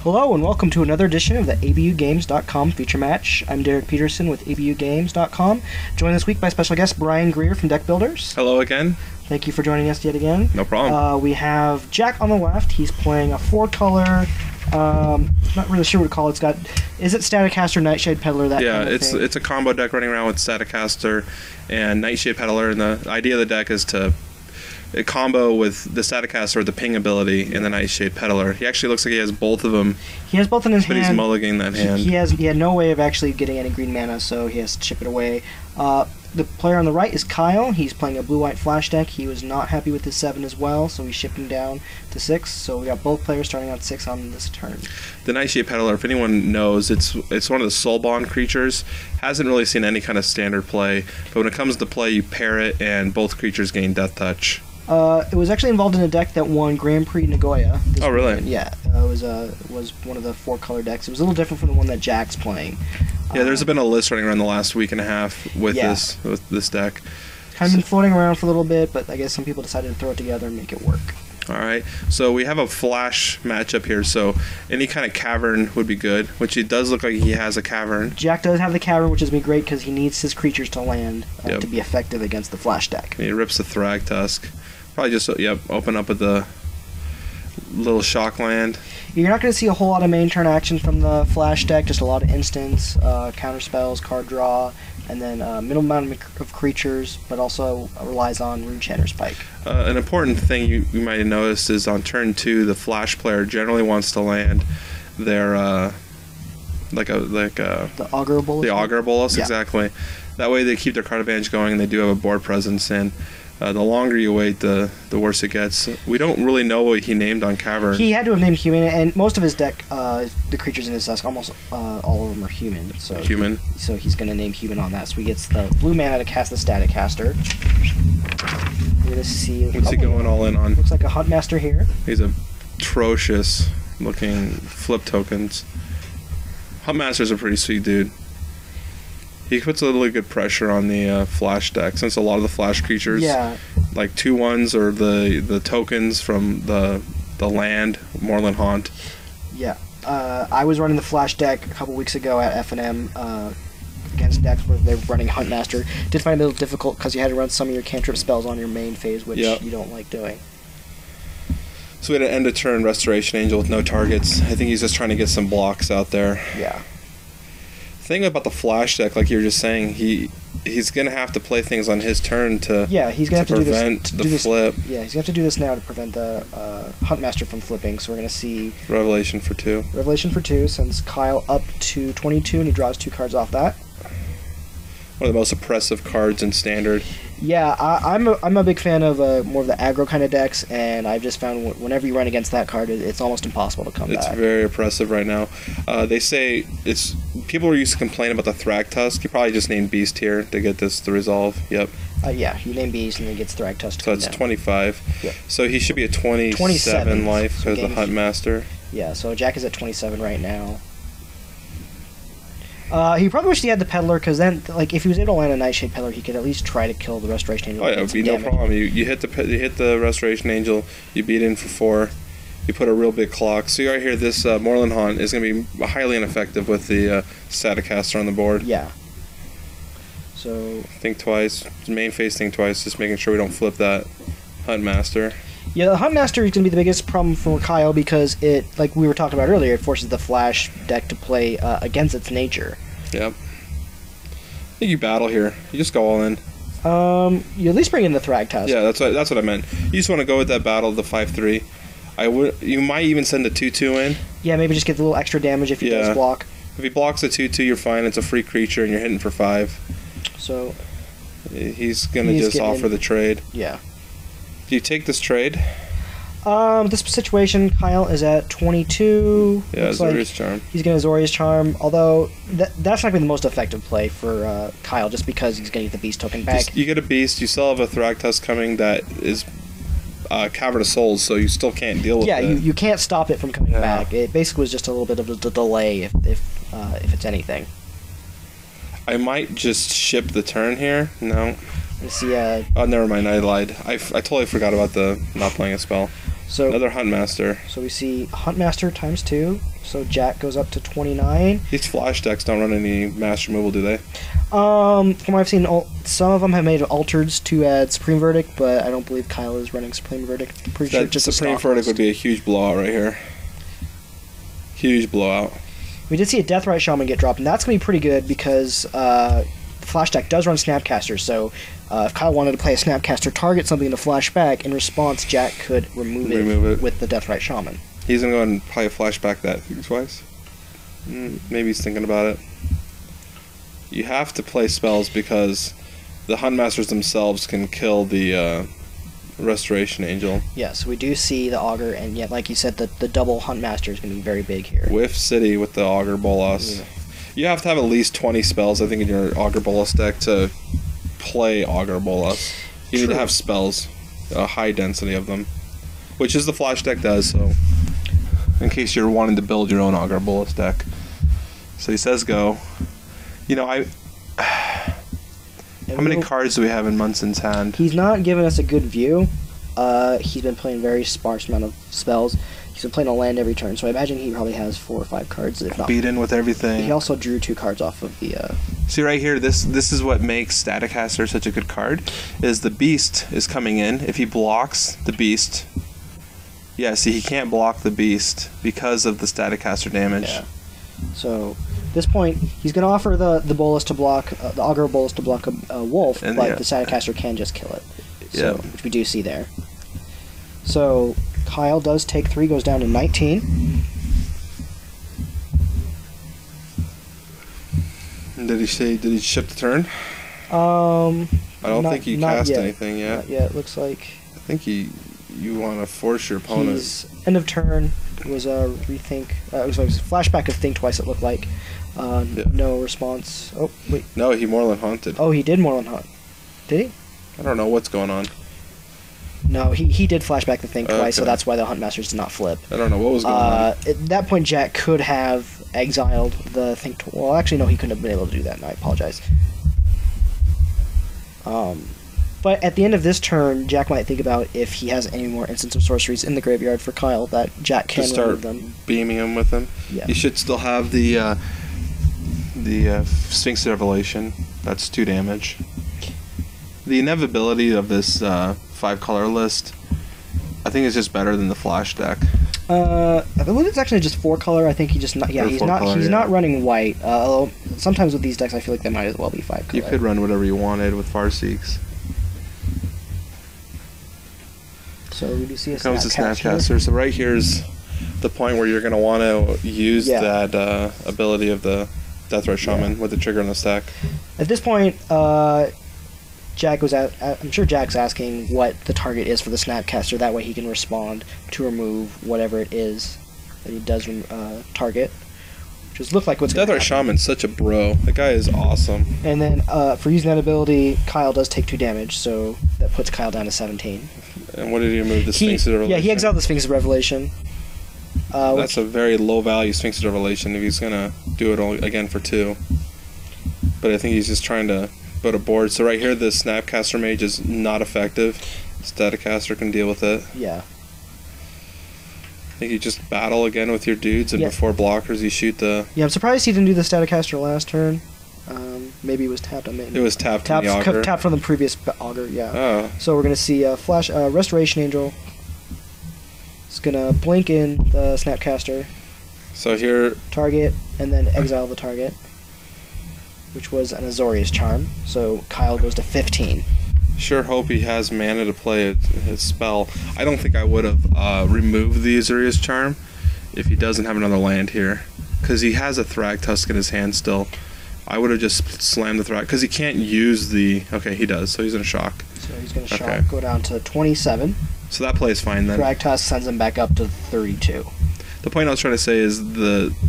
Hello and welcome to another edition of the ABUGames.com feature match. I'm Derek Peterson with ABUGames.com, joined this week by special guest Brian Greer from Deck Builders. Hello again. Thank you for joining us yet again. No problem. We have Jack on the left. He's playing a 4-color, not really sure what to call it. It's got Izzet Staticaster, Nightshade Peddler, that kind of thing. It's a combo deck running around with Staticaster and Nightshade Peddler, and the idea of the deck is to combo with the Staticaster with the ping ability and the Nightshade Peddler. He actually looks like he has both of them. He has both in his hand. But he's mulliganing that hand. He had no way of actually getting any green mana, so he has to chip it away. The player on the right is Kyle. He's playing a blue-white flash deck. He was not happy with his 7 as well, so he's shifting down to 6. So we got both players starting on 6 on this turn. The Nightshade Peddler, if anyone knows, it's one of the soulbond creatures. Hasn't really seen any kind of standard play, but when it comes to play, you pair it, and both creatures gain Death Touch. It was actually involved in a deck that won Grand Prix Nagoya. Oh, really? Weekend. Yeah, it was one of the 4-color decks. It was a little different from the one that Jack's playing. Yeah, there's been a list running around the last week and a half with this deck. Kind of been floating around for a little bit, but I guess some people decided to throw it together and make it work. All right, so we have a flash matchup here, so any kind of cavern would be good, which it does look like he has a cavern. Jack does have the cavern, which is going to be great because he needs his creatures to land to be effective against the flash deck. And he rips the Thragtusk. Probably just, open up with the little shock land. You're not going to see a whole lot of main turn action from the flash deck, just a lot of instants, counter spells, card draw, and then minimal amount of creatures, but also relies on Runechanter's Pike. An important thing you might have noticed is on turn 2, the flash player generally wants to land their the Augur Bolus. The Augur Bolus, yeah. Exactly. That way they keep their card advantage going, and they do have a board presence, and the longer you wait, the worse it gets. We don't really know what he named on Cavern. He had to have named human, and most of his deck, the creatures in his deck, almost all of them are human. So human. So he's going to name human on that. So he gets the blue mana to cast the Staticaster. We're going to see... What's he going all in on? Looks like a Huntmaster here. He's atrocious looking flip tokens. Huntmaster's a pretty sweet dude. He puts a really good pressure on the flash deck, since a lot of the flash creatures, like 2/1s or the tokens from the land, Moorland Haunt. Yeah, I was running the flash deck a couple weeks ago at F&M against decks where they were running Huntmaster. Did find it a little difficult because you had to run some of your cantrip spells on your main phase, which you don't like doing. So we had an end of turn Restoration Angel with no targets. I think he's just trying to get some blocks out there. Yeah. Thing about the flash deck, like you were just saying, he's gonna have to play things on his turn to he's gonna have to prevent do this, flip. Yeah, he's gonna have to do this now to prevent the Huntmaster from flipping. So we're gonna see Revelation for 2. Revelation for 2 sends Kyle up to 22, and he draws 2 cards off that. One of the most oppressive cards in Standard. Yeah, I'm a big fan of more of the aggro kind of decks, and I've just found whenever you run against that card, it's almost impossible to come back. It's very oppressive right now. They say people used to complain about the Thragtusk. You probably just named Beast here to get this to resolve. Yep. Yeah, you name Beast and then it gets Thragtusk. So it's down. 25. Yep. So he should be at 27 life because the Huntmaster. Yeah, so Jack is at 27 right now. He probably wished he had the Peddler, because then, like, if he was able to land a Nightshade Peddler, he could at least try to kill the Restoration Angel. Oh yeah, it would be no problem. You hit the Restoration Angel, you beat in for 4, you put a real big clock. So right here, this Moorland Haunt is going to be highly ineffective with the Staticaster on the board. Yeah. So think twice, main phase think twice, just making sure we don't flip that Huntmaster. Yeah, the Huntmaster is going to be the biggest problem for Kyle because it, like we were talking about earlier, it forces the flash deck to play against its nature. Yep. I think you battle here. You just go all in. You at least bring in the Thragtusk. Yeah, that's what I meant. You just want to go with that battle, the 5/3. You might even send a 2/2 in. Yeah, maybe just get a little extra damage if he does block. If he blocks a 2/2, you're fine. It's a free creature, and you're hitting for 5. So he's gonna just offer the trade. Yeah. Do you take this trade? This situation, Kyle is at 22. Yeah, Azorius Charm. He's going to Azorius Charm, although that's not going to be the most effective play for Kyle, just because he's going to get the Beast token back. You get a Beast, you still have a Thragtusk coming that is Cavern of Souls, so you still can't deal with it. Yeah, you can't stop it from coming back. It basically was just a little bit of a delay, if it's anything. I might just ship the turn here. No. Let's see. Oh, never mind. I lied. I totally forgot about the not playing a spell. So another Huntmaster. So we see Huntmaster ×2. So Jack goes up to 29. These flash decks don't run any master removal, do they? From what I've seen, some of them have made altereds to add Supreme Verdict, but I don't believe Kyle is running Supreme Verdict. I'm pretty sure That just Supreme Verdict would be a huge blowout right here. Huge blowout. We did see a Deathrite Shaman get dropped, and that's going to be pretty good because Flash deck does run Snapcaster, so if Kyle wanted to play a Snapcaster, target something to flash back, in response, Jack could remove it with the Deathrite Shaman. He's going to go and probably flashback that twice. Maybe he's thinking about it. You have to play spells because the Huntmasters themselves can kill the Restoration Angel. Yes, we do see the Augur, and yet, like you said, the double Huntmaster is going to be very big here. Whiff City with the Augur Bolas. Yeah. You have to have at least 20 spells, I think, in your Augur Bolas deck to play Augur Bolas. You need to have spells, a high density of them, which is the Flash deck does, so in case you're wanting to build your own Augur Bolas deck. So he says go. You know, how many cards do we have in Munson's hand? He's not giving us a good view. He's been playing very sparse amount of spells. He's been playing a land every turn, so I imagine he probably has 4 or 5 cards, if not. Beaten with everything. He also drew 2 cards off of the... See right here, this is what makes Staticaster such a good card, is the Beast is coming in. If he blocks the Beast... Yeah, see, he can't block the Beast because of the Staticaster damage. Yeah. So... At this point, he's going to offer the Bolas to block, the Augur Bolas to block a wolf, but the Staticaster can just kill it. So, which we do see there. So, Kyle does take 3, goes down to 19. Did he ship the turn? I don't think he cast anything yet. Not yet, looks like. I think you want to force your opponent. End of turn was a rethink. It was a flashback of Think Twice, it looked like. No response. Oh, wait. No, he Moorland Haunted. Oh, he did Moorland Hunt. Did he? I don't know what's going on. No, he did flashback the Think Twice, so that's why the Huntmasters did not flip. I don't know what was going on. At that point, Jack could have exiled the Think Twice. Well, actually, no, he couldn't have been able to do that, and I apologize. But at the end of this turn, Jack might think about if he has any more Instants of Sorceries in the graveyard for Kyle that Jack can remove them. Start beaming him with them. Yeah. You should still have the Sphinx Revelation. That's 2 damage. The inevitability of this 5-color list, I think, is just better than the Flash deck. I believe it's actually just 4-color. I think he's not running white. Although sometimes with these decks, I feel like they might as well be 5-color. You could run whatever you wanted with Farseeks. So we do see a comes the Snapcaster. So right here's the point where you're going to want to use that ability of the Deathrite Shaman with the trigger on the stack. At this point, Jack was I'm sure Jack's asking what the target is for the Snapcaster. That way he can respond to remove whatever it is that he does target. Just look like what's going to happen. Deathrite Shaman's such a bro. That guy is awesome. And then for using that ability, Kyle does take 2 damage, so that puts Kyle down to 17. And what did he remove? The Sphinx of Revelation? Yeah, he exiled the Sphinx of Revelation. That's a very low value Sphinx of Revelation if he's going to do it again for 2. But I think he's just trying to build a board. So right here, the Snapcaster Mage is not effective. Staticaster can deal with it. Yeah. I think you just battle again with your dudes, and before blockers you shoot the... Yeah, I'm surprised he didn't do the Staticaster last turn. Maybe it was tapped on it. It was tapped on the Augur. Tapped from the previous Augur, yeah. Oh. So we're going to see a Flash Restoration Angel. It's going to blink in the Snapcaster. So here... Target, and then exile the target, which was an Azorius Charm. So Kyle goes to 15. Sure hope he has mana to play his spell. I don't think I would have removed the Azorius Charm if he doesn't have another land here. Because he has a Thragtusk in his hand still. I would have just slammed the Thrag... Because he can't use the... Okay, he does, so he's going to shock. So he's going to shock, go down to 27. So that plays fine then. Thragtusk sends him back up to 32. The point I was trying to say is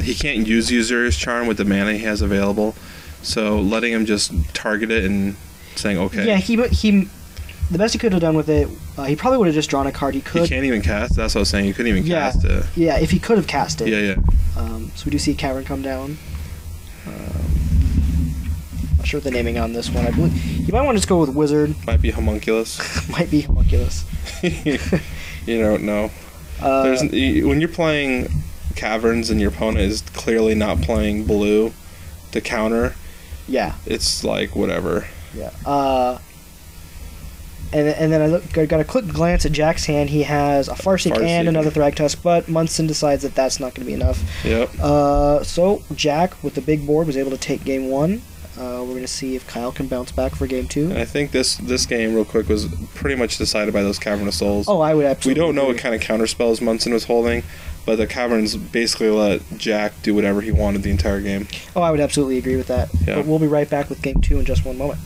he can't use the Azorius Charm with the mana he has available. So letting him just target it and saying okay. Yeah, he the best he could have done with it, he probably would have just drawn a card. He can't even cast. That's what I was saying. He couldn't even cast it. Yeah, if he could have cast it. Yeah. So we do see Cavern come down. Not sure what the naming on this one. I believe you might want to just go with Wizard. Might be Homunculus. Might be Homunculus. You don't know. When you're playing Caverns and your opponent is clearly not playing blue to counter, yeah, it's like whatever. Yeah. And then I got a quick glance at Jack's hand. He has a Farseek and another Thragtusk, but Munson decides that that's not going to be enough. Yep. So Jack, with the big board, was able to take game 1. We're going to see if Kyle can bounce back for game 2. And I think this game, real quick, was pretty much decided by those Cavern of Souls. Oh, I would absolutely We don't know agree. what kind of counter spells Munson was holding, but the Caverns basically let Jack do whatever he wanted the entire game. Oh, I would absolutely agree with that. Yeah. But we'll be right back with game 2 in just one moment.